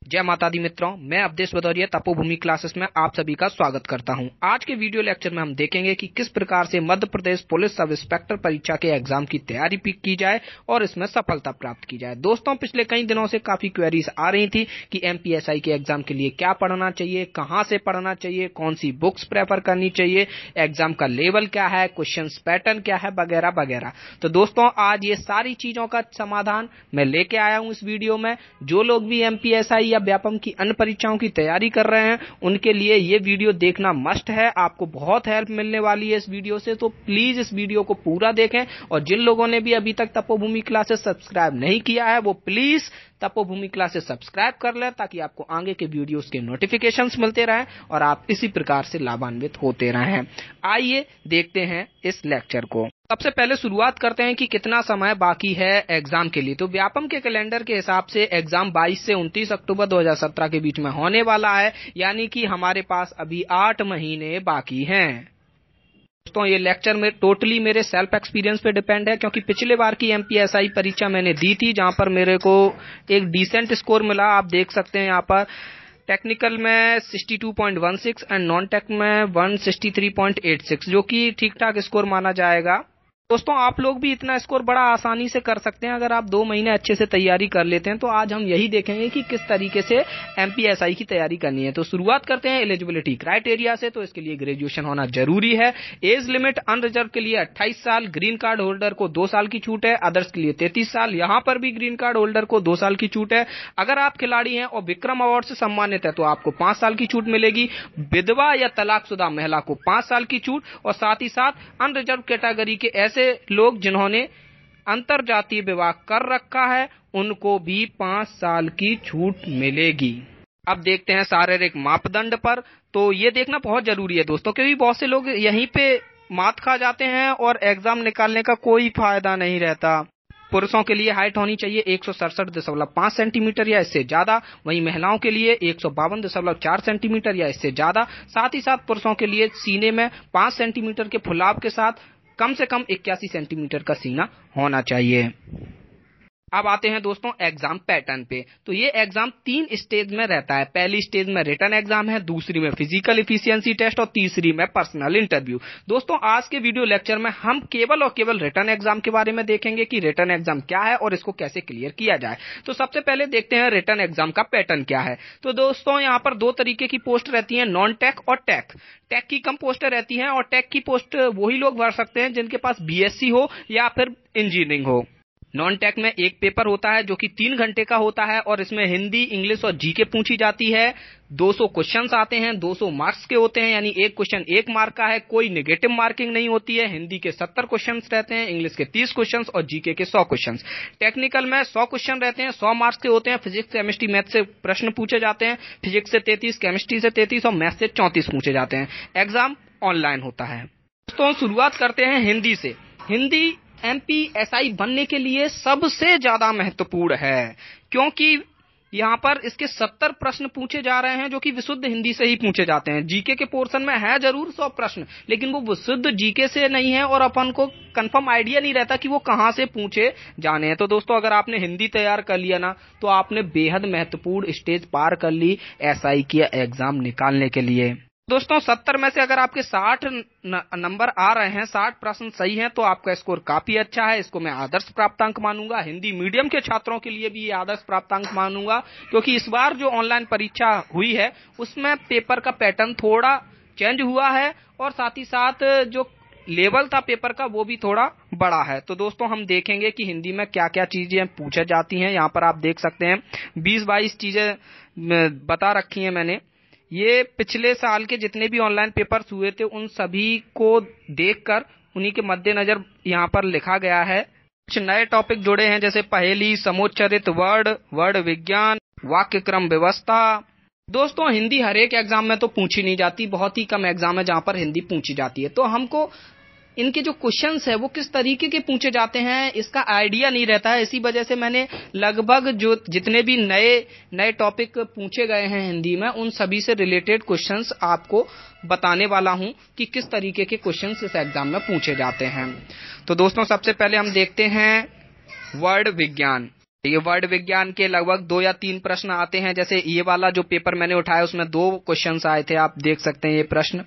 जय माता दी मित्रों, मैं अवधेश भदौरिया तपोभूमि क्लासेस में आप सभी का स्वागत करता हूं। आज के वीडियो लेक्चर में हम देखेंगे कि किस प्रकार से Madhya Pradesh police sub inspector परीक्षा के एग्जाम की तैयारी की जाए और इसमें सफलता प्राप्त की जाए। दोस्तों, पिछले कई दिनों से काफी क्वेरीज आ रही थी कि एमपीएसआई के एग्जाम के लिए क्या पढ़ना चाहिए, कहाँ से पढ़ना चाहिए, कौन सी बुक्स प्रेफर करनी चाहिए, एग्जाम का लेवल क्या है, क्वेश्चन पैटर्न क्या है, वगैरह वगैरह। तो दोस्तों, आज ये सारी चीजों का समाधान मैं लेके आया हूँ इस वीडियो में। जो लोग भी एमपीएसआई या व्यापम की अन्य परीक्षाओं की तैयारी कर रहे हैं, उनके लिए ये वीडियो देखना मस्ट है। आपको बहुत हेल्प मिलने वाली है इस वीडियो से, तो प्लीज इस वीडियो को पूरा देखें। और जिन लोगों ने भी अभी तक तपोभूमि क्लासेस सब्सक्राइब नहीं किया है, वो प्लीज तपोभूमि क्लासेस सब्सक्राइब कर लें, ताकि आपको आगे के वीडियोस के नोटिफिकेशंस मिलते रहें और आप इसी प्रकार से लाभान्वित होते रहें। आइए देखते हैं इस लेक्चर को। सबसे पहले शुरुआत करते हैं कि कितना समय बाकी है एग्जाम के लिए। तो व्यापम के कैलेंडर के हिसाब से एग्जाम 22 से 29 अक्टूबर 2017 के बीच में होने वाला है, यानी कि हमारे पास अभी 8 महीने बाकी हैं। दोस्तों, ये लेक्चर में टोटली मेरे सेल्फ एक्सपीरियंस पे डिपेंड है, क्योंकि पिछले बार की एमपीएसआई परीक्षा मैंने दी थी, जहां पर मेरे को एक डिसेंट स्कोर मिला। आप देख सकते हैं यहाँ पर टेक्निकल में 62.16 एंड नॉन टेक में 163.86, जो कि ठीक ठाक स्कोर माना जाएगा। दोस्तों, आप लोग भी इतना स्कोर बड़ा आसानी से कर सकते हैं अगर आप 2 महीने अच्छे से तैयारी कर लेते हैं। तो आज हम यही देखेंगे कि किस तरीके से एमपीएसआई की तैयारी करनी है। तो शुरुआत करते हैं एलिजिबिलिटी क्राइटेरिया से। तो इसके लिए ग्रेजुएशन होना जरूरी है। एज लिमिट अनरिजर्व के लिए 28 साल, ग्रीन कार्ड होल्डर को 2 साल की छूट है, अदर्स के लिए 33 साल। यहाँ पर भी ग्रीन कार्ड होल्डर को 2 साल की छूट है। अगर आप खिलाड़ी हैं और विक्रम अवार्ड से सम्मानित है तो आपको 5 साल की छूट मिलेगी। विधवा या तलाकशुदा महिला को 5 साल की छूट, और साथ ही साथ अनरिजर्व कैटेगरी के ऐसे लोग जिन्होंने अंतरजातीय विवाह कर रखा है, उनको भी 5 साल की छूट मिलेगी। अब देखते हैं शारीरिक मापदंड पर। तो ये देखना बहुत जरूरी है दोस्तों, क्योंकि बहुत से लोग यहीं पे मात खा जाते हैं और एग्जाम निकालने का कोई फायदा नहीं रहता। पुरुषों के लिए हाइट होनी चाहिए 167.5 सेंटीमीटर या इससे ज्यादा, वहीं महिलाओं के लिए 152.4 सेंटीमीटर या इससे ज्यादा। साथ ही साथ पुरुषों के लिए सीने में 5 सेंटीमीटर के फुलाव के साथ कम से कम 81 सेंटीमीटर का सीना होना चाहिए। अब आते हैं दोस्तों एग्जाम पैटर्न पे। तो ये एग्जाम 3 स्टेज में रहता है। पहली स्टेज में रिटन एग्जाम है, दूसरी में फिजिकल एफिशिएंसी टेस्ट और तीसरी में पर्सनल इंटरव्यू। दोस्तों, आज के वीडियो लेक्चर में हम केवल और केवल रिटन एग्जाम के बारे में देखेंगे कि रिटन एग्जाम क्या है और इसको कैसे क्लियर किया जाए। तो सबसे पहले देखते हैं रिटन एग्जाम का पैटर्न क्या है। तो दोस्तों, यहाँ पर 2 तरीके की पोस्ट रहती है, नॉन टेक और टेक। टेक की कम पोस्टें रहती हैं और टेक की पोस्ट वही लोग भर सकते हैं जिनके पास बीएससी हो या फिर इंजीनियरिंग हो। नॉन टेक में एक पेपर होता है जो कि 3 घंटे का होता है और इसमें हिंदी, इंग्लिश और जीके पूछी जाती है। 200 क्वेश्चंस आते हैं, 200 मार्क्स के होते हैं, यानी एक क्वेश्चन 1 मार्क का है। कोई नेगेटिव मार्किंग नहीं होती है। हिंदी के 70 क्वेश्चंस रहते हैं, इंग्लिश के 30 क्वेश्चंस और जीके के 100 क्वेश्चंस। टेक्निकल में 100 क्वेश्चन रहते हैं, 100 मार्क्स के होते हैं। फिजिक्स, केमिस्ट्री, मैथ से प्रश्न पूछे जाते हैं। फिजिक्स से 33, केमिस्ट्री से 33 और मैथ से 34 पूछे जाते हैं। एग्जाम ऑनलाइन होता है। दोस्तों, शुरुआत करते हैं हिंदी से। हिंदी एमपीएसआई बनने के लिए सबसे ज्यादा महत्वपूर्ण है, क्योंकि यहाँ पर इसके 70 प्रश्न पूछे जा रहे हैं जो कि विशुद्ध हिंदी से ही पूछे जाते हैं। जीके के पोर्शन में है जरूर 100 प्रश्न, लेकिन वो विशुद्ध जीके से नहीं है और अपन को कंफर्म आइडिया नहीं रहता कि वो कहाँ से पूछे जाने हैं। तो दोस्तों, अगर आपने हिंदी तैयार कर लिया ना, तो आपने बेहद महत्वपूर्ण स्टेज पार कर ली एसआई के एग्जाम निकालने के लिए। दोस्तों, 70 में से अगर आपके 60 नंबर आ रहे हैं, 60 प्रश्न सही हैं, तो आपका स्कोर काफी अच्छा है। इसको मैं आदर्श प्राप्तांक मानूंगा। हिंदी मीडियम के छात्रों के लिए भी ये आदर्श प्राप्तांक मानूंगा, क्योंकि इस बार जो ऑनलाइन परीक्षा हुई है उसमें पेपर का पैटर्न थोड़ा चेंज हुआ है और साथ ही साथ जो लेवल था पेपर का वो भी थोड़ा बड़ा है। तो दोस्तों, हम देखेंगे कि हिंदी में क्या क्या चीजें पूछी जाती हैं। यहाँ पर आप देख सकते हैं 20-22 चीजें बता रखी हैं मैंने। ये पिछले साल के जितने भी ऑनलाइन पेपर्स हुए थे उन सभी को देखकर उन्हीं के मद्देनजर यहाँ पर लिखा गया है। कुछ नए टॉपिक जुड़े हैं, जैसे पहेली, समोच्चरित वर्ड विज्ञान, वाक्य क्रम व्यवस्था। दोस्तों, हिंदी हर एक एग्जाम में तो पूछी नहीं जाती, बहुत ही कम एग्जाम है जहां पर हिंदी पूछी जाती है। तो हमको इनके जो क्वेश्चंस है वो किस तरीके के पूछे जाते हैं इसका आइडिया नहीं रहता है। इसी वजह से मैंने लगभग जो जितने भी नए टॉपिक पूछे गए हैं हिंदी में, उन सभी से रिलेटेड क्वेश्चंस आपको बताने वाला हूं कि किस तरीके के क्वेश्चंस इस एग्जाम में पूछे जाते हैं। तो दोस्तों, सबसे पहले हम देखते हैं वर्ड विज्ञान। ये वर्ड विज्ञान के लगभग 2 या 3 प्रश्न आते हैं। जैसे ये वाला जो पेपर मैंने उठाया उसमें 2 क्वेश्चंस आए थे, आप देख सकते हैं ये प्रश्न,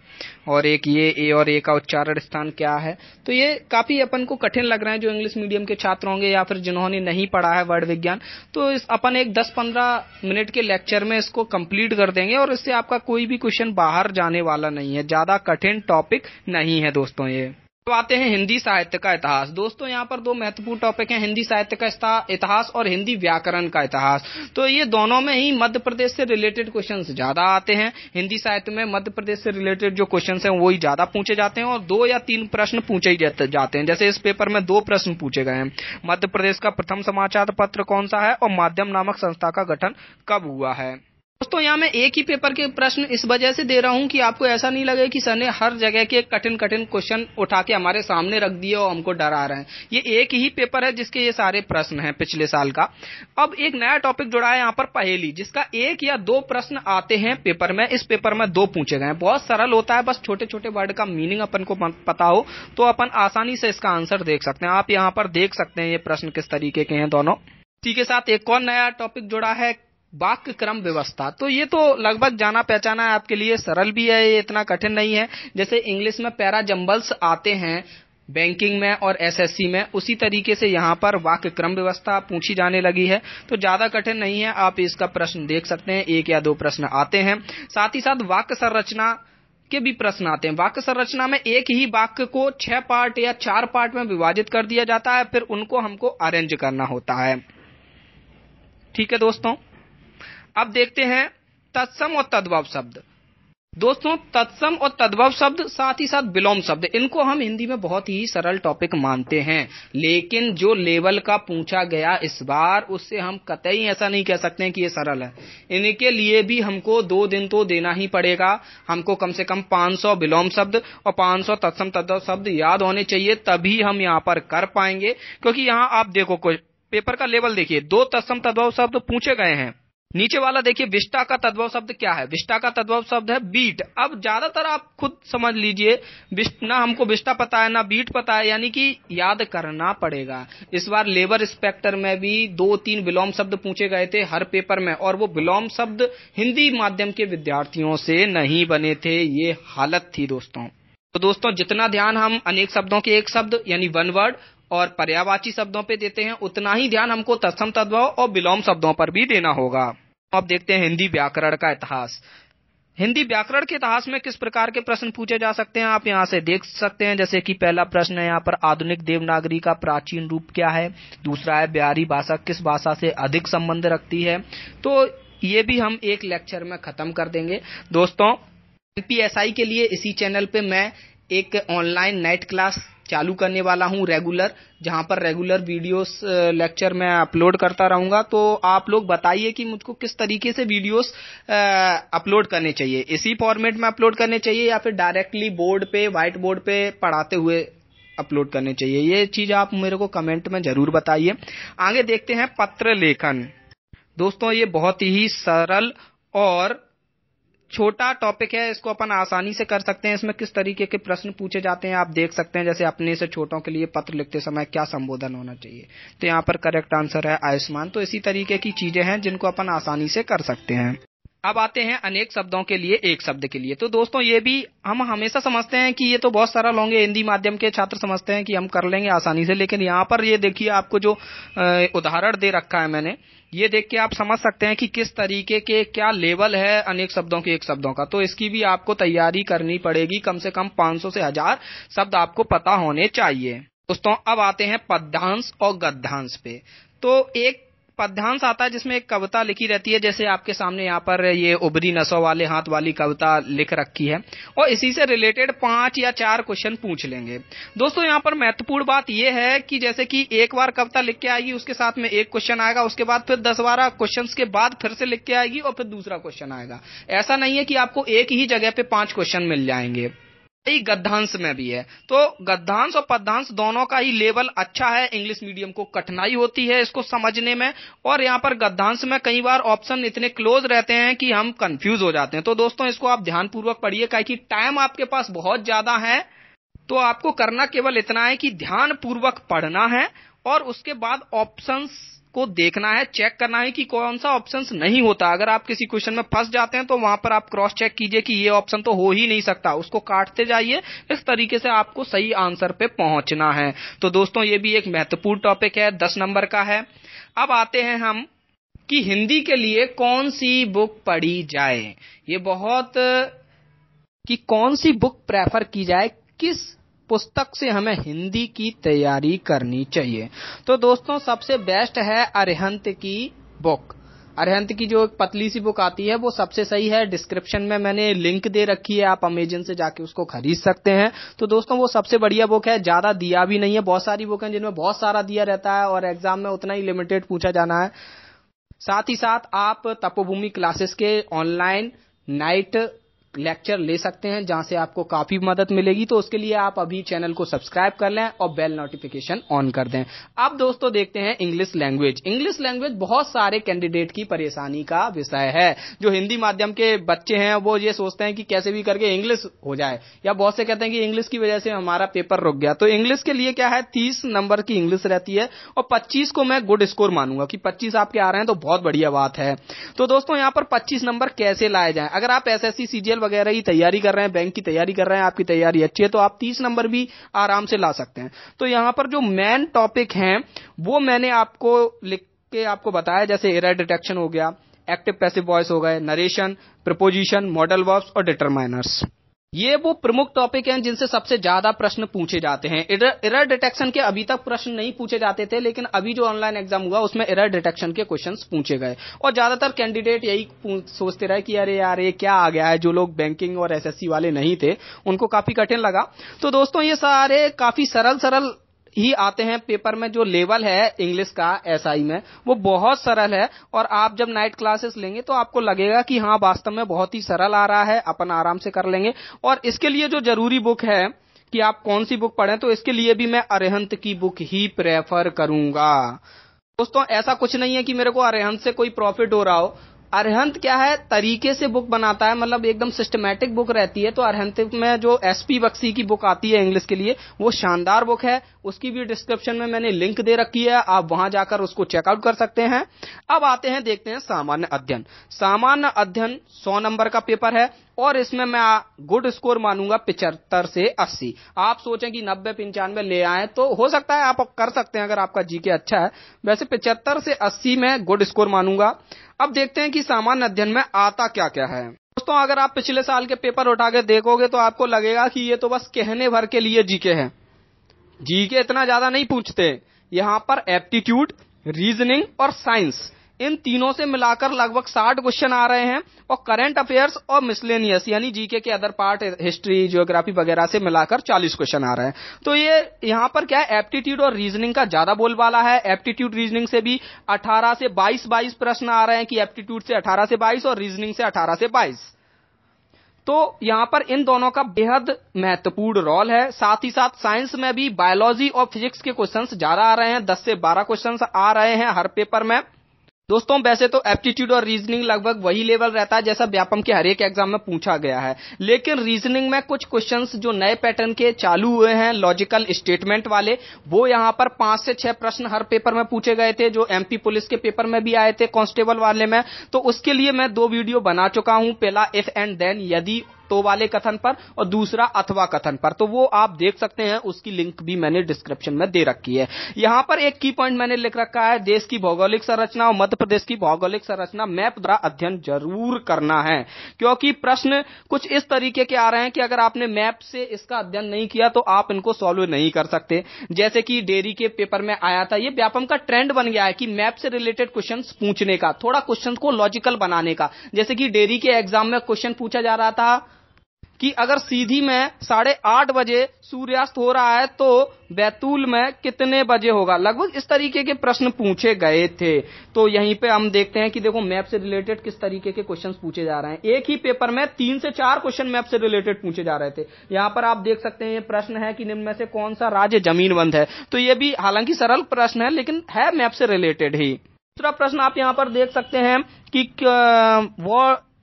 और एक ये ए और ए का उच्चारण स्थान क्या है। तो ये काफी अपन को कठिन लग रहे हैं जो इंग्लिश मीडियम के छात्र होंगे या फिर जिन्होंने नहीं पढ़ा है वर्ड विज्ञान। तो इस अपन एक 10-15 मिनट के लेक्चर में इसको कंप्लीट कर देंगे और इससे आपका कोई भी क्वेश्चन बाहर जाने वाला नहीं है, ज्यादा कठिन टॉपिक नहीं है दोस्तों ये। तो आते हैं हिंदी साहित्य का इतिहास। दोस्तों यहाँ पर 2 महत्वपूर्ण टॉपिक हैं, हिंदी साहित्य का इतिहास और हिंदी व्याकरण का इतिहास। तो ये दोनों में ही मध्य प्रदेश से रिलेटेड क्वेश्चंस ज्यादा आते हैं। हिंदी साहित्य में मध्य प्रदेश से रिलेटेड जो क्वेश्चंस हैं वही ज्यादा पूछे जाते हैं और 2 या 3 प्रश्न पूछे ही जाते हैं। जैसे इस पेपर में 2 प्रश्न पूछे गए हैं। मध्य प्रदेश का प्रथम समाचार पत्र कौन सा है और माध्यम नामक संस्था का गठन कब हुआ है। दोस्तों यहाँ मैं एक ही पेपर के प्रश्न इस वजह से दे रहा हूँ कि आपको ऐसा नहीं लगे कि सर ने हर जगह के कठिन क्वेश्चन उठा के हमारे सामने रख दिए और हमको डरा रहे हैं। ये एक ही पेपर है जिसके ये सारे प्रश्न हैं पिछले साल का। अब एक नया टॉपिक जुड़ा है यहाँ पर पहेली, जिसका 1 या 2 प्रश्न आते हैं पेपर में। इस पेपर में 2 पूछे गए हैं। बहुत सरल होता है, बस छोटे छोटे वर्ड का मीनिंग अपन को पता हो तो अपन आसानी से इसका आंसर देख सकते हैं। आप यहाँ पर देख सकते हैं ये प्रश्न किस तरीके के हैं दोनों। इसी के साथ एक और नया टॉपिक जुड़ा है, वाक्य क्रम व्यवस्था। तो ये तो लगभग जाना पहचाना है आपके लिए, सरल भी है, ये इतना कठिन नहीं है। जैसे इंग्लिश में पैरा जंबल्स आते हैं बैंकिंग में और एसएससी में, उसी तरीके से यहाँ पर वाक्य क्रम व्यवस्था पूछी जाने लगी है। तो ज्यादा कठिन नहीं है, आप इसका प्रश्न देख सकते हैं। 1 या 2 प्रश्न आते हैं। साथ ही साथ वाक्य संरचना के भी प्रश्न आते हैं। वाक्य संरचना में एक ही वाक्य को 6 पार्ट या 4 पार्ट में विभाजित कर दिया जाता है, फिर उनको हमको अरेंज करना होता है। ठीक है दोस्तों, अब देखते हैं तत्सम और तद्भव शब्द। दोस्तों तत्सम और तद्भव शब्द, साथ ही साथ विलोम शब्द, इनको हम हिंदी में बहुत ही सरल टॉपिक मानते हैं। लेकिन जो लेवल का पूछा गया इस बार, उससे हम कतई ऐसा नहीं कह सकते हैं कि ये सरल है। इनके लिए भी हमको 2 दिन तो देना ही पड़ेगा। हमको कम से कम 500 विलोम शब्द और 500 तत्सम तद्भव शब्द याद होने चाहिए, तभी हम यहाँ पर कर पाएंगे। क्योंकि यहाँ आप देखो पेपर का लेवल देखिए, 2 तत्सम तद्भव शब्द पूछे गए हैं। नीचे वाला देखिए, विष्टा का तद्भव शब्द क्या है। विष्टा का तद्भव शब्द है बीट। अब ज्यादातर आप खुद समझ लीजिए, ना हमको विष्टा पता है ना बीट पता है, यानी कि याद करना पड़ेगा। इस बार लेबर इंस्पेक्टर में भी 2-3 विलोम शब्द पूछे गए थे हर पेपर में, और वो विलोम शब्द हिंदी माध्यम के विद्यार्थियों से नहीं बने थे। ये हालत थी दोस्तों। तो दोस्तों जितना ध्यान हम अनेक शब्दों के एक शब्द यानी 1 वर्ड और पर्यायवाची शब्दों पे देते हैं, उतना ही ध्यान हमको तत्सम तद्भव और विलोम शब्दों पर भी देना होगा। अब देखते हैं हिंदी व्याकरण का इतिहास। हिंदी व्याकरण के इतिहास में किस प्रकार के प्रश्न पूछे जा सकते हैं, आप यहाँ से देख सकते हैं। जैसे कि पहला प्रश्न है यहाँ पर, आधुनिक देवनागरी का प्राचीन रूप क्या है। दूसरा है, बिहारी भाषा किस भाषा से अधिक संबंध रखती है। तो ये भी हम एक लेक्चर में खत्म कर देंगे। दोस्तों एमपीएसआई के लिए इसी चैनल पे मैं एक ऑनलाइन नेट क्लास चालू करने वाला हूं रेगुलर, जहां पर रेगुलर वीडियोस लेक्चर मैं अपलोड करता रहूंगा। तो आप लोग बताइए कि मुझको किस तरीके से वीडियोस अपलोड करने चाहिए, इसी फॉर्मेट में अपलोड करने चाहिए या फिर डायरेक्टली बोर्ड पे, व्हाइट बोर्ड पे पढ़ाते हुए अपलोड करने चाहिए। ये चीज आप मेरे को कमेंट में जरूर बताइए। आगे देखते हैं पत्र लेखन। दोस्तों ये बहुत ही सरल और छोटा टॉपिक है, इसको अपन आसानी से कर सकते हैं। इसमें किस तरीके के प्रश्न पूछे जाते हैं आप देख सकते हैं। जैसे अपने से छोटों के लिए पत्र लिखते समय क्या संबोधन होना चाहिए, तो यहाँ पर करेक्ट आंसर है आयुष्मान। तो इसी तरीके की चीजें हैं जिनको अपन आसानी से कर सकते हैं। अब आते हैं अनेक शब्दों के लिए एक शब्द के लिए। तो दोस्तों ये भी हम हमेशा समझते हैं कि ये तो बहुत सरल होंगे, हिंदी माध्यम के छात्र समझते हैं कि हम कर लेंगे आसानी से। लेकिन यहाँ पर ये देखिए, आपको जो उदाहरण दे रखा है मैंने, ये देख के आप समझ सकते हैं कि किस तरीके के क्या लेवल है अनेक शब्दों के एक शब्दों का। तो इसकी भी आपको तैयारी करनी पड़ेगी। कम से कम 500 से 1000 शब्द आपको पता होने चाहिए। दोस्तों अब आते हैं पद्यांश और गद्यांश पे। तो एक पद्यांश आता है जिसमें एक कविता लिखी रहती है, जैसे आपके सामने यहाँ पर ये उभरी नसों वाले हाथ वाली कविता लिख रखी है, और इसी से रिलेटेड 5 या 4 क्वेश्चन पूछ लेंगे। दोस्तों यहाँ पर महत्वपूर्ण बात ये है कि जैसे कि एक बार कविता लिख के आएगी, उसके साथ में एक क्वेश्चन आएगा, उसके बाद फिर 10-12 क्वेश्चन के बाद फिर से लिख के आएगी और फिर दूसरा क्वेश्चन आएगा। ऐसा नहीं है कि आपको एक ही जगह पे 5 क्वेश्चन मिल जाएंगे। गद्यांश में भी है। तो गद्यांश और पद्यांश दोनों का ही लेवल अच्छा है। इंग्लिश मीडियम को कठिनाई होती है इसको समझने में, और यहाँ पर गद्यांश में कई बार ऑप्शन इतने क्लोज रहते हैं कि हम कंफ्यूज हो जाते हैं। तो दोस्तों इसको आप ध्यानपूर्वक पढ़िए, क्योंकि टाइम आपके पास बहुत ज्यादा है। तो आपको करना केवल इतना है कि ध्यानपूर्वक पढ़ना है और उसके बाद ऑप्शंस आपको देखना है, चेक करना है कि कौन सा ऑप्शन नहीं होता। अगर आप किसी क्वेश्चन में फंस जाते हैं तो वहां पर आप क्रॉस चेक कीजिए कि ये ऑप्शन तो हो ही नहीं सकता, उसको काटते जाइए। इस तरीके से आपको सही आंसर पे पहुंचना है। तो दोस्तों ये भी एक महत्वपूर्ण टॉपिक है, 10 नंबर का है। अब आते हैं हम कि हिंदी के लिए कौन सी बुक पढ़ी जाए। ये बहुत कि कौन सी बुक प्रेफर की जाए, किस पुस्तक से हमें हिंदी की तैयारी करनी चाहिए। तो दोस्तों सबसे बेस्ट है अरिहंत की बुक। अरिहंत की जो एक पतली सी बुक आती है वो सबसे सही है। डिस्क्रिप्शन में मैंने लिंक दे रखी है, आप अमेजन से जाके उसको खरीद सकते हैं। तो दोस्तों वो सबसे बढ़िया बुक है, ज्यादा दिया भी नहीं है। बहुत सारी बुक है जिनमें बहुत सारा दिया रहता है और एग्जाम में उतना ही लिमिटेड पूछा जाना है। साथ ही साथ आप तपोभूमि क्लासेस के ऑनलाइन नाइट लेक्चर ले सकते हैं जहां से आपको काफी मदद मिलेगी। तो उसके लिए आप अभी चैनल को सब्सक्राइब कर लें और बेल नोटिफिकेशन ऑन कर दें। अब दोस्तों देखते हैं इंग्लिश लैंग्वेज। इंग्लिश लैंग्वेज बहुत सारे कैंडिडेट की परेशानी का विषय है। जो हिंदी माध्यम के बच्चे हैं वो ये सोचते हैं कि कैसे भी करके इंग्लिश हो जाए, या बहुत से कहते हैं कि इंग्लिश की वजह से हमारा पेपर रुक गया। तो इंग्लिश के लिए क्या है, 30 नंबर की इंग्लिश रहती है और 25 को मैं गुड स्कोर मानूंगा कि 25 आपके आ रहे हैं तो बहुत बढ़िया बात है। तो दोस्तों यहाँ पर 25 नंबर कैसे लाए जाए। अगर आप एसएससी सीजीएल वगैरह की तैयारी कर रहे हैं, बैंक की तैयारी कर रहे हैं, आपकी तैयारी अच्छी है तो आप 30 नंबर भी आराम से ला सकते हैं। तो यहां पर जो मेन टॉपिक हैं वो मैंने आपको लिख के आपको बताया, जैसे एरर डिटेक्शन हो गया, एक्टिव पैसिव वॉइस हो गए, नरेशन, प्रीपोजिशन, मॉडल वर्ब्स और डिटरमाइनर्स। ये वो प्रमुख टॉपिक हैं जिनसे सबसे ज्यादा प्रश्न पूछे जाते हैं। एरर डिटेक्शन के अभी तक प्रश्न नहीं पूछे जाते थे, लेकिन अभी जो ऑनलाइन एग्जाम हुआ उसमें एरर डिटेक्शन के क्वेश्चंस पूछे गए और ज्यादातर कैंडिडेट यही सोचते रहे कि अरे यार ये क्या आ गया है। जो लोग बैंकिंग और एसएससी वाले नहीं थे उनको काफी कठिन लगा। तो दोस्तों ये सारे काफी सरल ही आते हैं पेपर में। जो लेवल है इंग्लिश का एसआई में वो बहुत सरल है और आप जब नाइट क्लासेस लेंगे तो आपको लगेगा कि हाँ वास्तव में बहुत ही सरल आ रहा है, अपन आराम से कर लेंगे। और इसके लिए जो जरूरी बुक है कि आप कौन सी बुक पढ़ें, तो इसके लिए भी मैं अरिहंत की बुक ही प्रेफर करूंगा। दोस्तों ऐसा कुछ नहीं है कि मेरे को अरिहंत से कोई प्रॉफिट हो रहा हो। अरिहंत क्या है, तरीके से बुक बनाता है, मतलब एकदम सिस्टमैटिक बुक रहती है। तो अरिहंत में जो एसपी बख्शी की बुक आती है इंग्लिश के लिए वो शानदार बुक है। उसकी भी डिस्क्रिप्शन में मैंने लिंक दे रखी है, आप वहां जाकर उसको चेकआउट कर सकते हैं। अब आते हैं, देखते हैं सामान्य अध्ययन। सामान्य अध्ययन 100 नंबर का पेपर है और इसमें मैं गुड स्कोर मानूंगा 75 से 80। आप सोचें कि 90-95 ले आए तो हो सकता है आप कर सकते हैं अगर आपका जीके अच्छा है। वैसे 75 से 80 में गुड स्कोर मानूंगा। अब देखते हैं कि सामान्य अध्ययन में आता क्या क्या है। दोस्तों अगर आप पिछले साल के पेपर उठा के देखोगे तो आपको लगेगा कि ये तो बस कहने भर के लिए जीके है। जीके इतना ज्यादा नहीं पूछते। यहां पर एप्टीट्यूड, रीजनिंग और साइंस, इन तीनों से मिलाकर लगभग 60 क्वेश्चन आ रहे हैं और करंट अफेयर्स और मिसलेनियस यानी जीके के अदर पार्ट, हिस्ट्री, ज्योग्राफी वगैरह से मिलाकर 40 क्वेश्चन आ रहे हैं। तो ये यहां पर क्या है, एप्टीट्यूड और रीजनिंग का ज्यादा बोलबाला है। एप्टीट्यूड रीजनिंग से भी 18 से 22 प्रश्न आ रहे हैं कि एप्टीट्यूड से 18 से 22 और रीजनिंग से 18 से 22। तो यहां पर इन दोनों का बेहद महत्वपूर्ण रोल है। साथ ही साथ साइंस में भी बायोलॉजी और फिजिक्स के क्वेश्चंस ज्यादा आ रहे हैं, 10 से 12 क्वेश्चंस आ रहे हैं हर पेपर में। दोस्तों वैसे तो एप्टीट्यूड और रीजनिंग लगभग वही लेवल रहता है जैसा व्यापम के हर एक एग्जाम में पूछा गया है, लेकिन रीजनिंग में कुछ क्वेश्चंस जो नए पैटर्न के चालू हुए हैं, लॉजिकल स्टेटमेंट वाले, वो यहां पर 5 से 6 प्रश्न हर पेपर में पूछे गए थे, जो एमपी पुलिस के पेपर में भी आए थे, कांस्टेबल वाले में। तो उसके लिए मैं 2 वीडियो बना चुका हूं, पहला इफ एंड देन यदि तो वाले कथन पर और दूसरा अथवा कथन पर। तो वो आप देख सकते हैं, उसकी लिंक भी मैंने डिस्क्रिप्शन में दे रखी है। यहां पर एक की पॉइंट मैंने लिख रखा है, देश की भौगोलिक संरचना और मध्य प्रदेश की भौगोलिक संरचना मैप द्वारा अध्ययन जरूर करना है, क्योंकि प्रश्न कुछ इस तरीके के आ रहे हैं कि अगर आपने मैप से इसका अध्ययन नहीं किया तो आप इनको सॉल्व नहीं कर सकते। जैसे कि डेयरी के पेपर में आया था, ये व्यापम का ट्रेंड बन गया है कि मैप से रिलेटेड क्वेश्चन पूछने का, थोड़ा क्वेश्चन को लॉजिकल बनाने का। जैसे कि डेयरी के एग्जाम में क्वेश्चन पूछा जा रहा था कि अगर सीधी में 8:30 बजे सूर्यास्त हो रहा है तो बैतूल में कितने बजे होगा, लगभग इस तरीके के प्रश्न पूछे गए थे। तो यहीं पे हम देखते हैं कि देखो मैप से रिलेटेड किस तरीके के क्वेश्चंस पूछे जा रहे हैं। एक ही पेपर में 3 से 4 क्वेश्चन मैप से रिलेटेड पूछे जा रहे थे। यहां पर आप देख सकते हैं, ये प्रश्न है कि निम्न में से कौन सा राज्य जमीनबंद है। तो ये भी हालांकि सरल प्रश्न है लेकिन है मैप से रिलेटेड ही। दूसरा प्रश्न आप यहां पर देख सकते हैं कि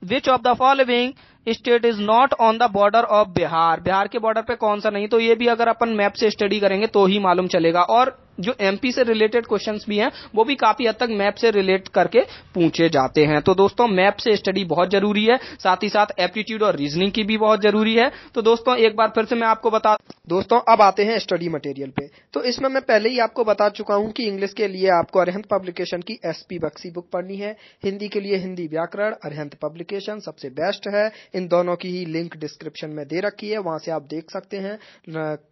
which of the following state is not on the border of Bihar, Bihar के बॉर्डर पे कौन सा नहीं। तो ये भी अगर अपन मैप से स्टडी करेंगे तो ही मालूम चलेगा। और जो एमपी से रिलेटेड क्वेश्चंस भी हैं वो भी काफी हद तक मैप से रिलेट करके पूछे जाते हैं। तो दोस्तों मैप से स्टडी बहुत जरूरी है, साथ ही साथ एप्टीट्यूड और रीजनिंग की भी बहुत जरूरी है। तो दोस्तों एक बार फिर से मैं आपको बता दोस्तों अब आते हैं स्टडी मटेरियल पे। तो इसमें मैं पहले ही आपको बता चुका हूं कि इंग्लिश के लिए आपको अरिहंत पब्लिकेशन की एसपी बख्शी बुक पढ़नी है, हिंदी के लिए हिंदी व्याकरण अरिहंत पब्लिकेशन सबसे बेस्ट है। इन दोनों की ही लिंक डिस्क्रिप्शन में दे रखी है, वहां से आप देख सकते हैं,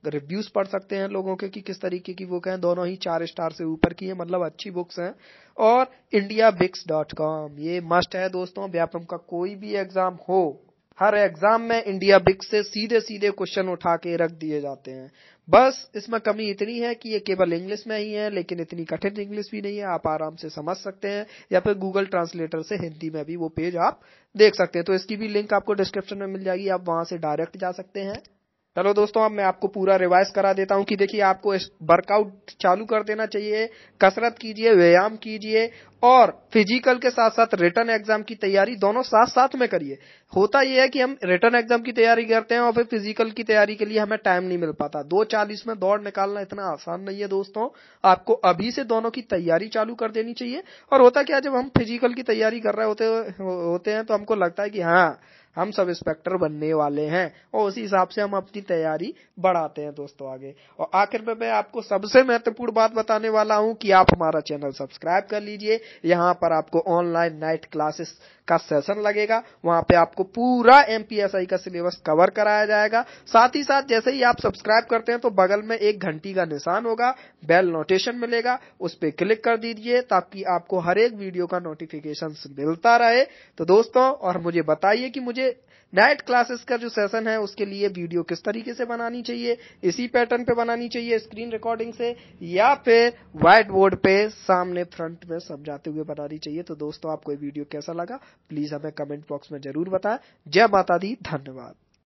रिव्यूज पढ़ सकते हैं लोगों के कि किस तरीके की बुक है। दोनों ही 4 स्टार से ऊपर की है, मतलब अच्छी बुक्स हैं। और indiabix.com ये मस्ट है दोस्तों, व्यापम का कोई भी एग्जाम हो, हर एग्जाम में इंडिया बिक्स से सीधे सीधे क्वेश्चन उठा के रख दिए जाते हैं। बस इसमें कमी इतनी है कि ये केवल इंग्लिश में ही है, लेकिन इतनी कठिन इंग्लिश भी नहीं है, आप आराम से समझ सकते हैं, या फिर गूगल ट्रांसलेटर से हिंदी में भी वो पेज आप देख सकते हैं। तो इसकी भी लिंक आपको डिस्क्रिप्शन में मिल जाएगी, आप वहां से डायरेक्ट जा सकते हैं। चलो दोस्तों अब मैं आपको पूरा रिवाइज करा देता हूं कि देखिए आपको वर्कआउट चालू कर देना चाहिए, कसरत कीजिए, व्यायाम कीजिए और फिजिकल के साथ साथ रिटन एग्जाम की तैयारी दोनों साथ साथ में करिए। होता यह है कि हम रिटन एग्जाम की तैयारी करते हैं और फिर फिजिकल की तैयारी के लिए हमें टाइम नहीं मिल पाता। 2:40 में दौड़ निकालना इतना आसान नहीं है दोस्तों, आपको अभी से दोनों की तैयारी चालू कर देनी चाहिए। और होता क्या, जब हम फिजिकल की तैयारी कर रहे होते हैं तो हमको लगता है कि हाँ हम सब इंस्पेक्टर बनने वाले हैं, और उसी हिसाब से हम अपनी तैयारी बढ़ाते हैं दोस्तों आगे। और आखिर में मैं आपको सबसे महत्वपूर्ण बात बताने वाला हूं कि आप हमारा चैनल सब्सक्राइब कर लीजिए। यहां पर आपको ऑनलाइन नाइट क्लासेस का सेशन लगेगा, वहां पे आपको पूरा एमपीएसआई का सिलेबस कवर कराया जाएगा। साथ ही साथ जैसे ही आप सब्सक्राइब करते हैं तो बगल में एक घंटी का निशान होगा, बेल नोटिफिकेशन मिलेगा, उस पर क्लिक कर दीजिए ताकि आपको हर एक वीडियो का नोटिफिकेशन मिलता रहे। तो दोस्तों और मुझे बताइए कि मुझे नाइट क्लासेस का जो सेशन है उसके लिए वीडियो किस तरीके से बनानी चाहिए, इसी पैटर्न पे बनानी चाहिए स्क्रीन रिकॉर्डिंग से, या फिर व्हाइट बोर्ड पे सामने फ्रंट में समझाते हुए बनानी चाहिए। तो दोस्तों आपको ये वीडियो कैसा लगा प्लीज हमें कमेंट बॉक्स में जरूर बताएं। जय माता दी, धन्यवाद।